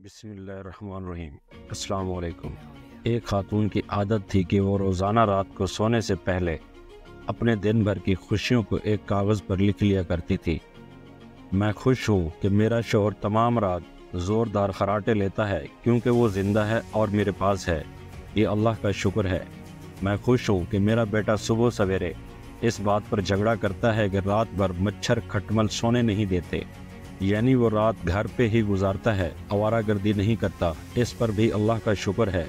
بسم اللہ الرحمن الرحیم۔ السلام علیکم۔ ایک خاتون کی عادت تھی کہ وہ روزانہ رات کو سونے سے پہلے اپنے دن بھر کی خوشیوں کو ایک کاغذ پر لکھ لیا کرتی تھی۔ میں خوش ہوں کہ میرا شوہر تمام رات زوردار خراٹے لیتا ہے کیونکہ وہ زندہ ہے اور میرے پاس ہے، یہ اللہ کا شکر ہے۔ میں خوش ہوں کہ میرا بیٹا صبح سویرے اس بات پر جھگڑا کرتا ہے کہ رات بھر مچھر کھٹمل سونے نہیں دیتے، یعنی وہ رات گھر پہ ہی گزارتا ہے، آوارہ گردی نہیں کرتا، اس پر بھی اللہ کا شکر ہے۔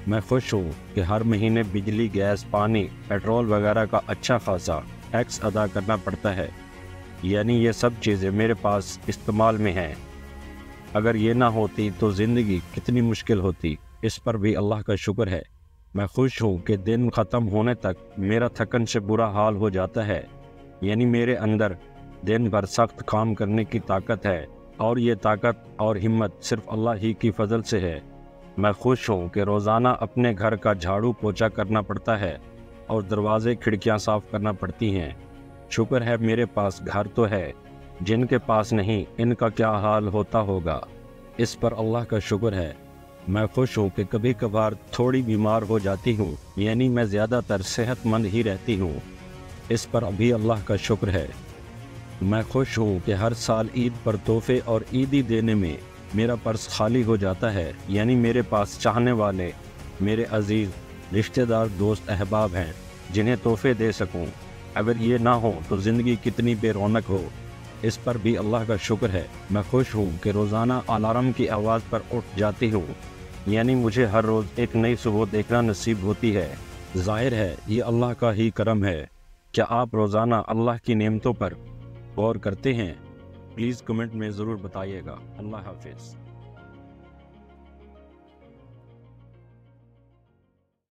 میں خوش ہوں کہ ہر مہینے بجلی، گیس، پانی، پیٹرول وغیرہ کا اچھا خاصا ٹیکس ادا کرنا پڑتا ہے، یعنی یہ سب چیزیں میرے پاس استعمال میں ہیں۔ اگر یہ نہ ہوتی تو زندگی کتنی مشکل ہوتی، اس پر بھی اللہ کا شکر ہے۔ میں خوش ہوں کہ دن ختم ہونے تک میرا تھکن سے برا حال ہو جاتا ہے، یعنی میرے اندر دن بھر سخت کام کرنے کی طاقت ہے، اور یہ طاقت اور ہمت صرف اللہ ہی کی فضل سے ہے۔ میں خوش ہوں کہ روزانہ اپنے گھر کا جھاڑو پوچھا کرنا پڑتا ہے اور دروازے کھڑکیاں صاف کرنا پڑتی ہیں۔ شکر ہے میرے پاس گھر تو ہے، جن کے پاس نہیں ان کا کیا حال ہوتا ہوگا، اس پر اللہ کا شکر ہے۔ میں خوش ہوں کہ کبھی کبھار تھوڑی بیمار ہو جاتی ہوں، یعنی میں زیادہ تر صحت مند ہی رہتی ہوں، اس پر ابھی اللہ کا شکر ہے۔ میں خوش ہوں کہ ہر سال عید پر تحفے اور عیدی دینے میں میرا پرس خالی ہو جاتا ہے، یعنی میرے پاس چاہنے والے میرے عزیز رشتہ دار، دوست، احباب ہیں جنہیں تحفے دے سکوں۔ اگر یہ نہ ہو تو زندگی کتنی بے رونق ہو، اس پر بھی اللہ کا شکر ہے۔ میں خوش ہوں کہ روزانہ الارم کی آواز پر اٹھ جاتی ہوں، یعنی مجھے ہر روز ایک نئی صبح دیکھنا نصیب ہوتی ہے۔ ظاہر ہے یہ اللہ کا ہی کرم ہے۔ کیا آپ روزانہ اللہ کی نعمتوں پر غور کرتے ہیں؟ پلیز کمنٹ میں ضرور بتائیے گا۔ اللہ حافظ۔